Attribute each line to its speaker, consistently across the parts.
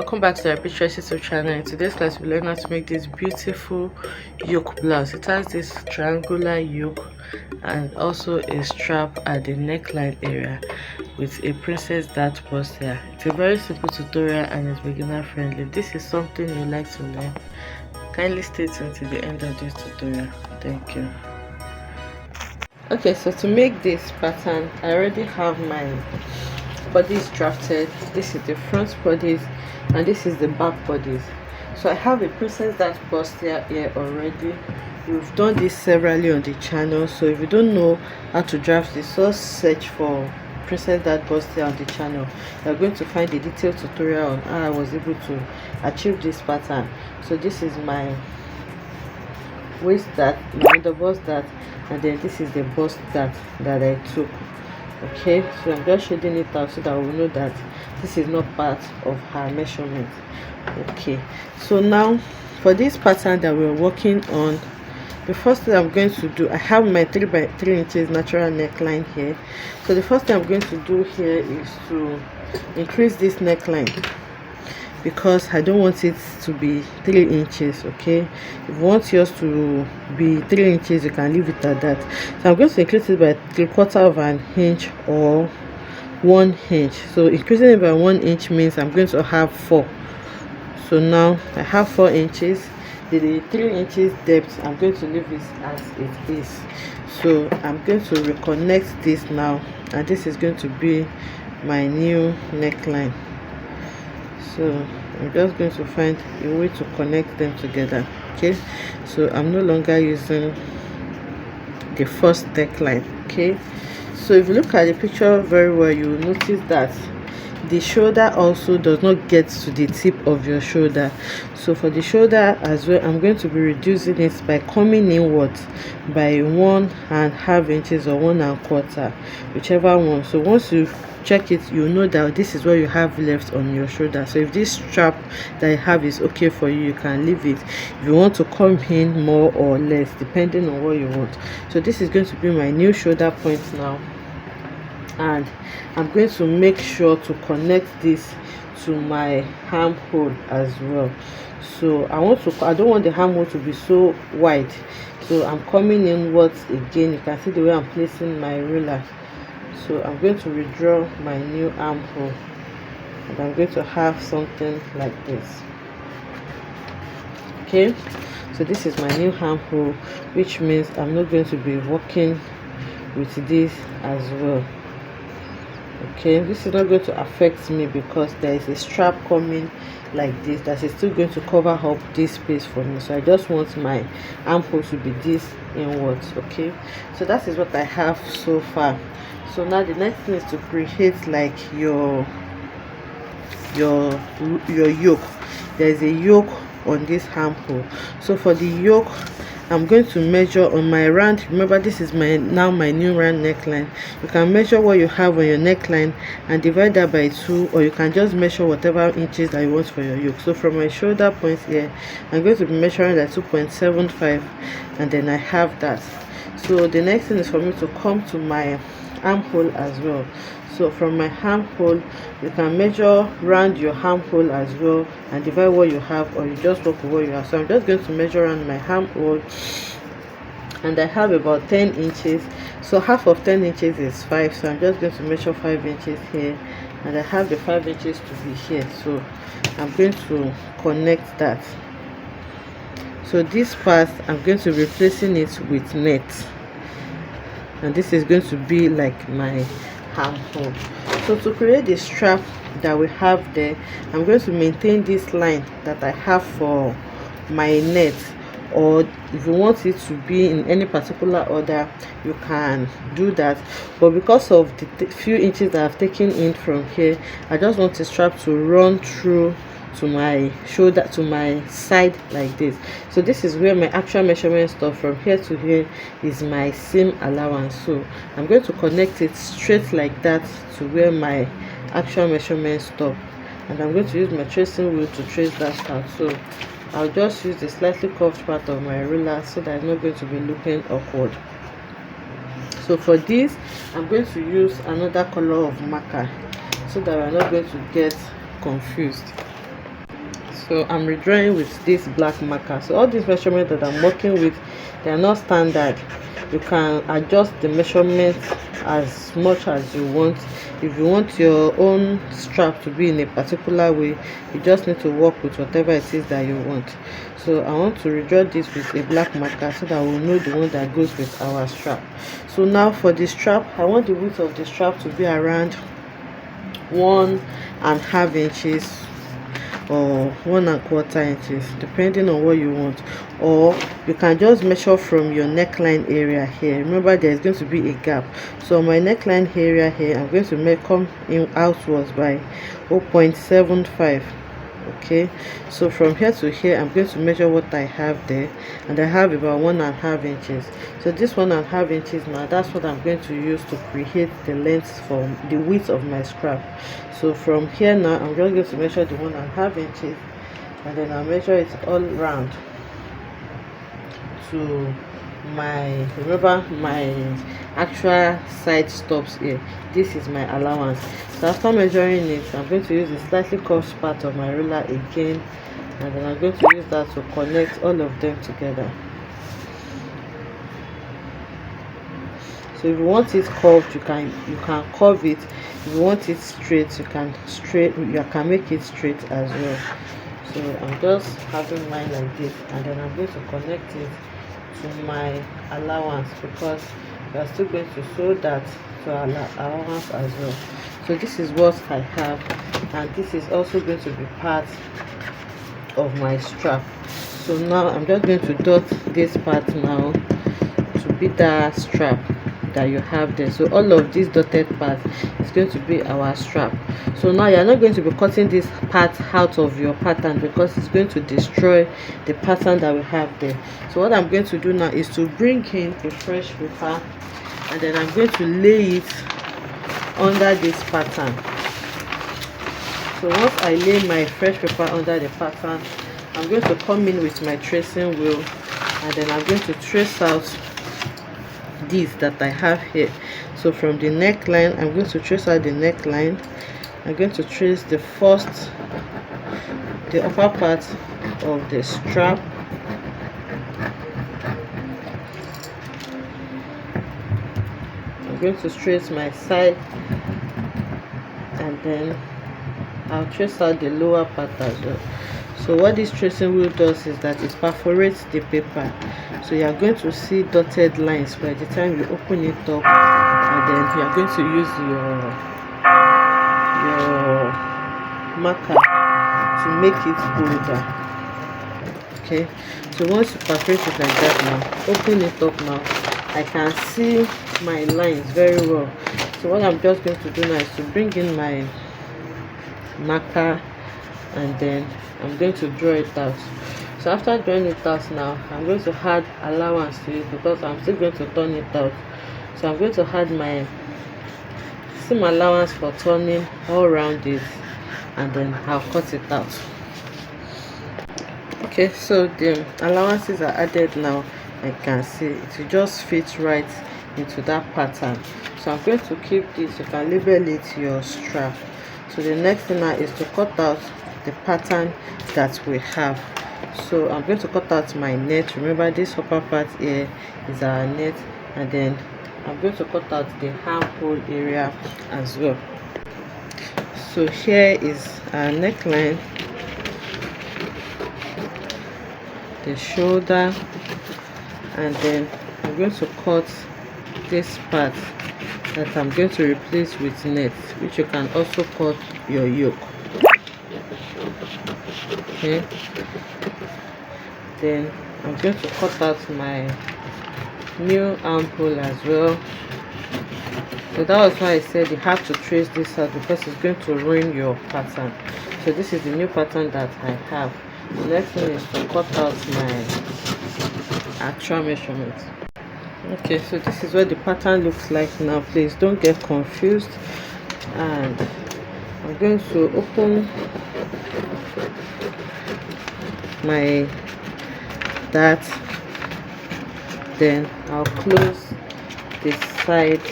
Speaker 1: Welcome back to our Picture YouTube channel. In today's class, we learn how to make this beautiful yoke blouse. It has this triangular yoke and also a strap at the neckline area with a princess dart bustier. It's a very simple tutorial and it's beginner friendly. If this is something you like to learn, kindly stay tuned to the end of this tutorial. Thank you. Okay, so to make this pattern, I already have my bodice drafted. This is the front bodice and this is the back bodice. So I have a princess dart bustier here already. We've done this severally on the channel, so if you don't know how to draft this, just search for princess dart bustier on the channel. You're going to find a detailed tutorial on how I was able to achieve this pattern. So this is my waist dart, my underbust dart, and then this is the bust dart that I took. Okay, so I'm just shading it out so that we know that this is not part of her measurement. Okay, so now for this pattern that we're working on, the first thing I'm going to do, I have my 3 by 3 inches natural neckline here. So the first thing I'm going to do here is to increase this neckline, because I don't want it to be 3 inches. Okay, if you want yours to be 3 inches, you can leave it at that. So I'm going to increase it by 3/4 of an inch or 1 inch. So increasing it by 1 inch means I'm going to have 4. So now I have 4 inches. The 3 inches depth, I'm going to leave it as it is. So I'm going to reconnect this now, and this is going to be my new neckline. So I'm just going to find a way to connect them together. Okay, so I'm no longer using the first neckline. Okay, so if you look at the picture very well, you will notice that the shoulder also does not get to the tip of your shoulder. So for the shoulder as well, I'm going to be reducing it by coming inwards by 1.5 inches or 1.25, whichever one. So once you check it, you know that this is what you have left on your shoulder. So if this strap that you have is okay for you, you can leave it. If you want to come in more or less, depending on what you want. So this is going to be my new shoulder point now, and I'm going to make sure to connect this to my armhole as well. So I don't want the armhole to be so wide, so I'm coming inwards again. You can see the way I'm placing my ruler. So I'm going to redraw my new armhole, and I'm going to have something like this. Okay, so this is my new armhole, which means I'm not going to be working with this as well. Okay, this is not going to affect me because there is a strap coming like this that is still going to cover up this space for me. So I just want my armhole to be this inwards. Okay, so that is what I have so far. So now the next thing is to create like your yoke. There is a yoke on this armhole. So for the yoke, I'm going to measure on my round. Remember, this is my new round neckline. You can measure what you have on your neckline and divide that by 2, or you can just measure whatever inches that you want for your yoke. So from my shoulder point here, I'm going to be measuring at 2.75, and then I have that. So the next thing is for me to come to my armhole as well. So from my armhole, you can measure round your armhole as well and divide what you have, or you just work with what you have. So I'm just going to measure around my armhole, and I have about 10 inches. So half of 10 inches is 5, so I'm just going to measure 5 inches here, and I have the 5 inches to be here. So I'm going to connect that. So this part, I'm going to be replacing it with net, and this is going to be like my armhole. So to create the strap that we have there, I'm going to maintain this line that I have for my net, or if you want it to be in any particular order, you can do that. But because of the few inches that I've taken in from here, I just want the strap to run through to my shoulder, to my side like this. So this is where my actual measurement stuff. From here to here is my seam allowance. So I'm going to connect it straight like that to where my actual measurement stop, and I'm going to use my tracing wheel to trace that out. So I'll just use the slightly curved part of my ruler so that I'm not going to be looking awkward. So for this, I'm going to use another color of marker so that we're not going to get confused. So I'm redrawing with this black marker. So all these measurements that I'm working with, they are not standard. You can adjust the measurement as much as you want. If you want your own strap to be in a particular way, you just need to work with whatever it is that you want. So I want to redraw this with a black marker so that we'll know the one that goes with our strap. So now for the strap, I want the width of the strap to be around 1.5 inches or 1.25 inches, depending on what you want. Or you can just measure from your neckline area here. Remember, there's going to be a gap. So my neckline area here, I'm going to come in outwards by 0.75. Okay, so from here to here, I'm going to measure what I have there, and I have about 1.5 inches. So this 1.5 inches now, that's what I'm going to use to create the length from the width of my scrap. So from here now, I'm just going to measure the 1.5 inches, and then I'll measure it all round to my, remember, my actual side stops here. This is my allowance. So after measuring it, I'm going to use the slightly curved part of my ruler again, and then I'm going to use that to connect all of them together. So if you want it curved, you can curve it. If you want it straight, you can make it straight as well. So I'm just having mine like this, and then I'm going to connect it to my allowance, because we are still going to sew that to our allowance as well. So this is what I have, and this is also going to be part of my strap. So now I'm just going to dot this part now to be that strap that you have there. So all of this dotted part is going to be our strap. So now you're not going to be cutting this part out of your pattern, because it's going to destroy the pattern that we have there. So what I'm going to do now is to bring in a fresh paper, and then I'm going to lay it under this pattern. So once I lay my fresh paper under the pattern, I'm going to come in with my tracing wheel, and then I'm going to trace out this that I have here. So from the neckline, I'm going to trace out the neckline. I'm going to trace the upper part of the strap. I'm going to trace my side, and then I'll trace out the lower part as well. So what this tracing wheel does is that it perforates the paper. So you are going to see dotted lines by the time you open it up, and then you are going to use your marker to make it bolder. Okay, so once you perforate it like that, now open it up. Now I can see my lines very well. So what I'm just going to do now is to bring in my marker, and then I'm going to draw it out. So after drawing it out now, I'm going to add allowance to it, because I'm still going to turn it out. So I'm going to add my seam allowance for turning all around it, and then I'll cut it out. Okay, so the allowances are added now. I can see it will just fit right into that pattern. So I'm going to keep this. You can label it your strap. So the next thing now is to cut out the pattern that we have. So I'm going to cut out my net. Remember, this upper part here is our net, and then I'm going to cut out the armhole area as well. So here is our neckline, the shoulder, and then I'm going to cut this part that I'm going to replace with net, which you can also cut your yoke. Okay, then I'm going to cut out my new armhole as well. So that was why I said you have to trace this out, because it's going to ruin your pattern. So this is the new pattern that I have. The next thing is to cut out my actual measurements. Okay, so this is what the pattern looks like now. Please don't get confused. And I'm going to open my dart, then I'll close the side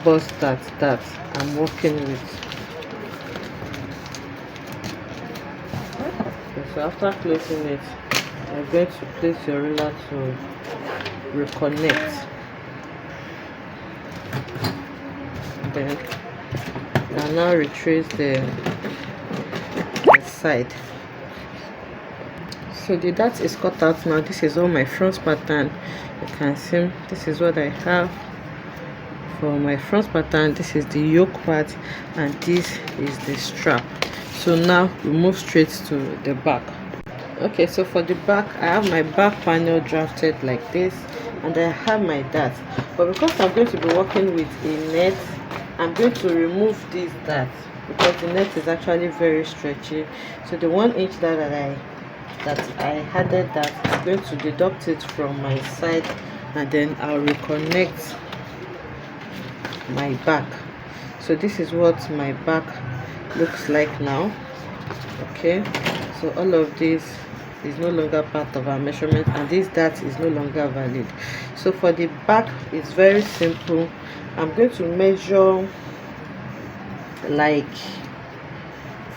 Speaker 1: bust that I'm working with. Okay, so after closing it, you're going to place your ruler to reconnect. Then you can now retrace the side. So the dart is cut out now. This is all my front pattern. You can see this is what I have for my front pattern. This is the yoke part and this is the strap. So now we move straight to the back. Okay, so for the back, I have my back panel drafted like this, and I have my dart. But because I'm going to be working with a net, I'm going to remove this dart because the net is actually very stretchy. So the 1 inch dart that I added, that I'm going to deduct it from my side, and then I'll reconnect my back. So this is what my back looks like now. Okay, so all of this is no longer part of our measurement, and this dart is no longer valid. So for the back, it's very simple. I'm going to measure like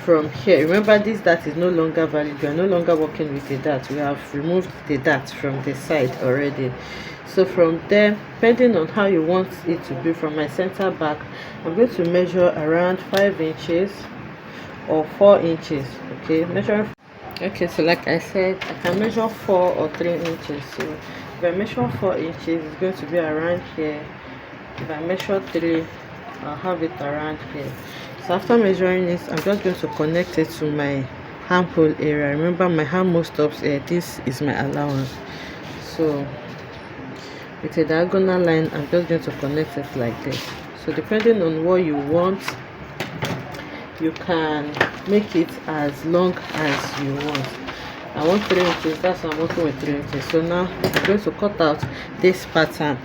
Speaker 1: from here. Remember, this dart is no longer valid. We are no longer working with the dart. We have removed the dart from the side already. So from there, depending on how you want it to be, from my center back, I'm going to measure around 5 inches or 4 inches. Okay, measuring. Okay, so like I said, I can measure 4 or 3 inches. So if I measure 4 inches, it's going to be around here. If I measure 3, I'll have it around here. So after measuring this, I'm just going to connect it to my armhole area. Remember, my armhole stops here. This is my allowance. So with a diagonal line, I'm just going to connect it like this. So depending on what you want, you can make it as long as you want. I want 3 inches, that's why I'm working with 3 inches. So now I'm going to cut out this pattern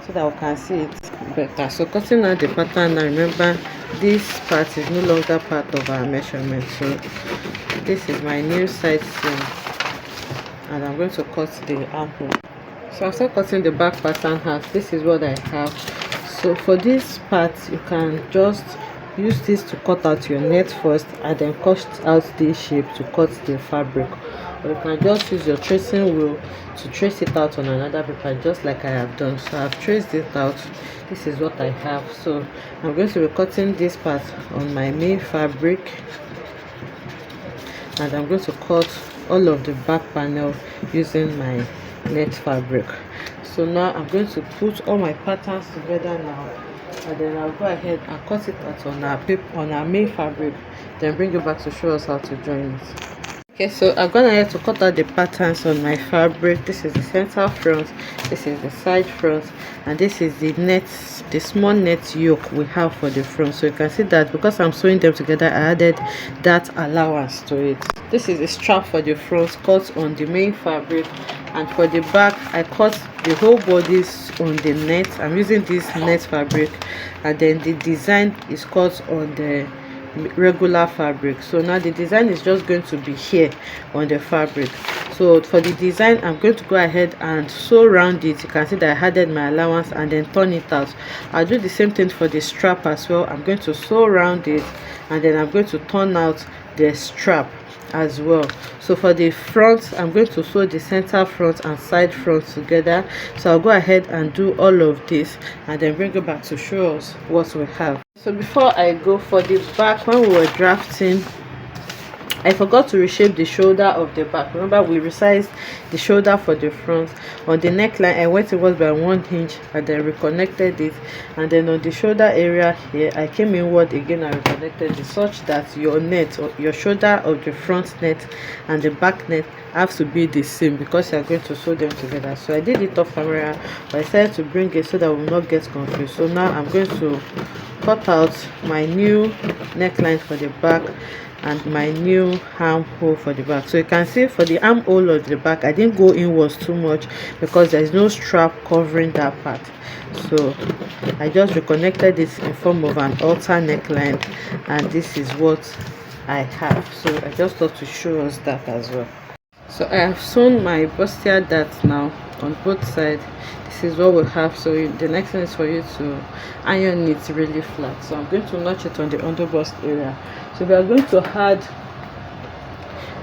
Speaker 1: so that we can see it better. So cutting out the pattern now, remember this part is no longer part of our measurement. So this is my new side seam, and I'm going to cut the armhole. So after cutting the back pattern half, this is what I have. So for this part, you can just use this to cut out your net first, and then cut out this shape to cut the fabric, or you can just use your tracing wheel to trace it out on another paper, just like I have done. So I've traced it out. This is what I have. So I'm going to be cutting this part on my main fabric, and I'm going to cut all of the back panel using my net fabric. So now I'm going to put all my patterns together now, and then I'll go ahead and cut it out on our paper, on our main fabric, then bring it back to show us how to join it. Okay, so I've gone ahead to cut out the patterns on my fabric. This is the center front, this is the side front, and this is the net, the small net yoke we have for the front. So you can see that because I'm sewing them together, I added that allowance to it. This is the strap for the front, cut on the main fabric, and for the back, I cut the whole bodice on the net. I'm using this net fabric, and then the design is cut on the regular fabric. So now the design is just going to be here on the fabric. So for the design, I'm going to go ahead and sew around it. You can see that I added my allowance and then turn it out. I'll do the same thing for the strap as well. I'm going to sew around it, and then I'm going to turn out the strap as well. So for the front, I'm going to sew the center front and side front together. So I'll go ahead and do all of this, and then bring it back to show us what we have. So before I go for the back, when we were drafting, I forgot to reshape the shoulder of the back. Remember, we resized the shoulder for the front. On the neckline, I went it was by 1 inch, and then reconnected it. And then on the shoulder area here, I came inward again and reconnected it, such that your net, or your shoulder of the front net and the back net have to be the same, because you are going to sew them together. So I did it off camera, but I decided to bring it so that we will not get confused. So now I'm going to cut out my new neckline for the back and my new armhole for the back. So you can see for the armhole of the back, I didn't go inwards too much because there is no strap covering that part. So I just reconnected this in form of an altar neckline, and this is what I have. So I just thought to show us that as well. So I have sewn my bustier dart now on both sides. This is what we have. So the next thing is for you to iron it really flat. So I'm going to notch it on the underbust area. So we are going to add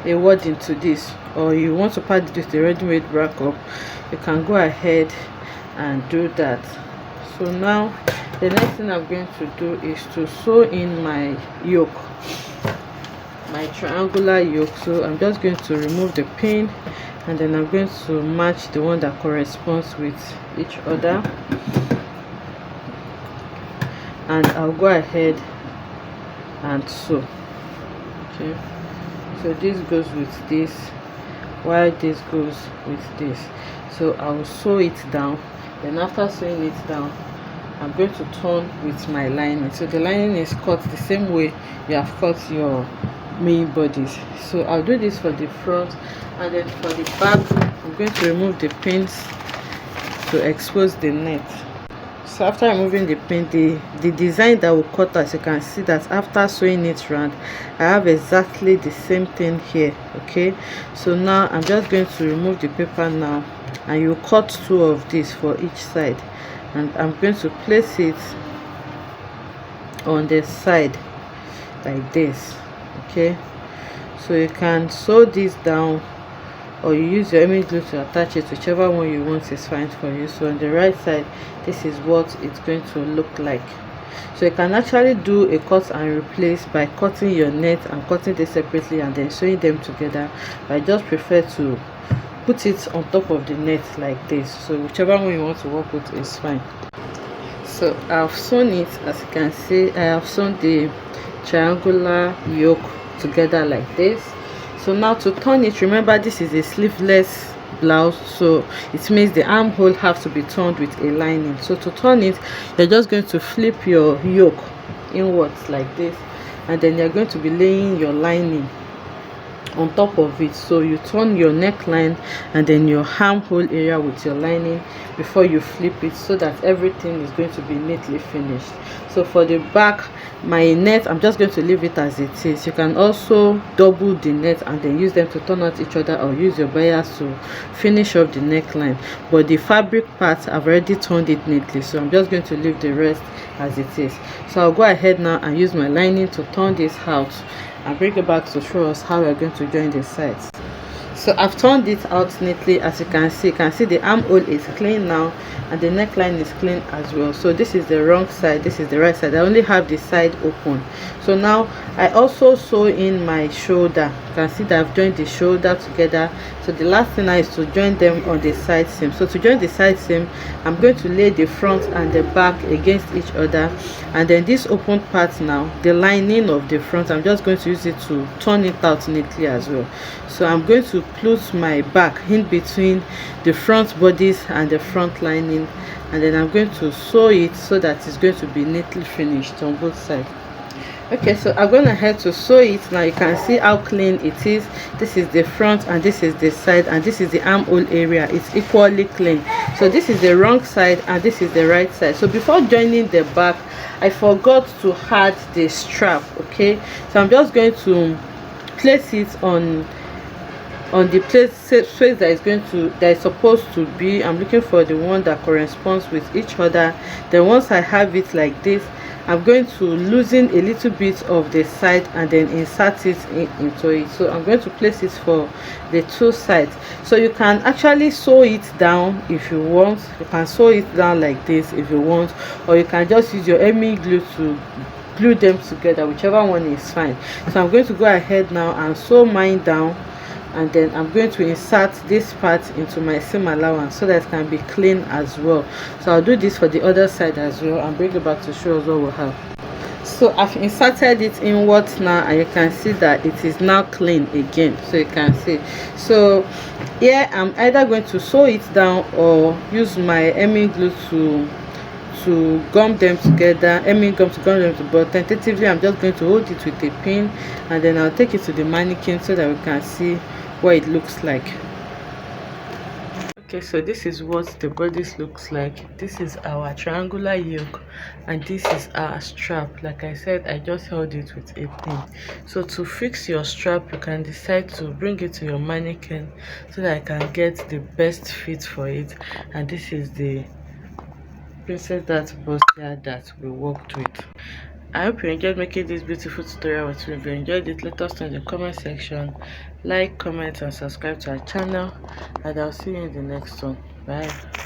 Speaker 1: a wording to this, or you want to pad it with a ready-made backup, you can go ahead and do that. So now the next thing I'm going to do is to sew in my yoke, my triangular yoke. So I'm just going to remove the pin, and then I'm going to match the one that corresponds with each other, and I'll go ahead and sew. Okay, so this goes with this, while this goes with this. So I'll sew it down, then after sewing it down, I'm going to turn with my lining. So the lining is cut the same way you have cut your main bodice. So I'll do this for the front, and then for the back I'm going to remove the pins to expose the net. So after removing the pin, the design that will cut, as you can see that after sewing it round, I have exactly the same thing here. Okay, so now I'm just going to remove the paper now, and you cut 2 of these for each side, and I'm going to place it on the side like this. Okay, so you can sew this down, or you use your hemming glue to attach it, whichever one you want is fine for you. So on the right side, this is what it's going to look like. So you can actually do a cut and replace by cutting your net and cutting this separately and then sewing them together, but I just prefer to put it on top of the net like this. So whichever one you want to work with is fine. So I've sewn it, as you can see. I have sewn the triangular yoke together like this. So now to turn it, remember this is a sleeveless blouse, so it means the armhole have to be turned with a lining. So to turn it, you're just going to flip your yoke inwards like this, and then you're going to be laying your lining on top of it. So you turn your neckline and then your armhole area with your lining before you flip it, so that everything is going to be neatly finished. So for the back, my net, I'm just going to leave it as it is. You can also double the net and then use them to turn out each other, or use your bias to finish off the neckline, but the fabric part I've already turned it neatly, so I'm just going to leave the rest as it is. So I'll go ahead now and use my lining to turn this out and bring it back to show us how we're going to join the sides. So I've turned it out neatly. As you can see, the armhole is clean now, and the neckline is clean as well. So this is the wrong side, this is the right side. I only have the side open. So now I also sew in my shoulder. You can see that I've joined the shoulder together. So the last thing now is to join them on the side seam. So to join the side seam, I'm going to lay the front and the back against each other, and then this open part now, the lining of the front, I'm just going to use it to turn it out neatly as well. So I'm going to put my back in between the front bodice and the front lining, and then I'm going to sew it so that it's going to be neatly finished on both sides. Okay, so I'm going ahead to sew it. Now you can see how clean it is. This is the front and this is the side, and this is the armhole area. It's equally clean. So this is the wrong side and this is the right side. So before joining the back, I forgot to add the strap. Okay, so I'm just going to place it on the space that is supposed to be. I'm looking for the one that corresponds with each other. Then once I have it like this, I'm going to loosen a little bit of the side and then insert it into it. So I'm going to place it for the 2 sides. So you can actually sew it down if you want. You can sew it down like this if you want, or you can just use your hemming glue to glue them together, whichever one is fine. So I'm going to go ahead now and sew mine down, and then I'm going to insert this part into my seam allowance so that it can be clean as well. So I'll do this for the other side as well and bring it back to show us what we have. So I've inserted it inwards now, and you can see that it is now clean again. So you can see, so here I'm either going to sew it down or use my hemming glue to gum them together, hemming gum to gum them together. But tentatively I'm just going to hold it with a pin, and then I'll take it to the mannequin so that we can see what it looks like. Okay, so this is what the bodice looks like. This is our triangular yoke, and this is our strap. Like I said, I just held it with a pin. So to fix your strap, you can decide to bring it to your mannequin so that I can get the best fit for it. And this is the princess that bustier that we worked with. I hope you enjoyed making this beautiful tutorial with me. If you enjoyed it, let us know in the comment section. Like, comment and subscribe to our channel, and I'll see you in the next one. Bye.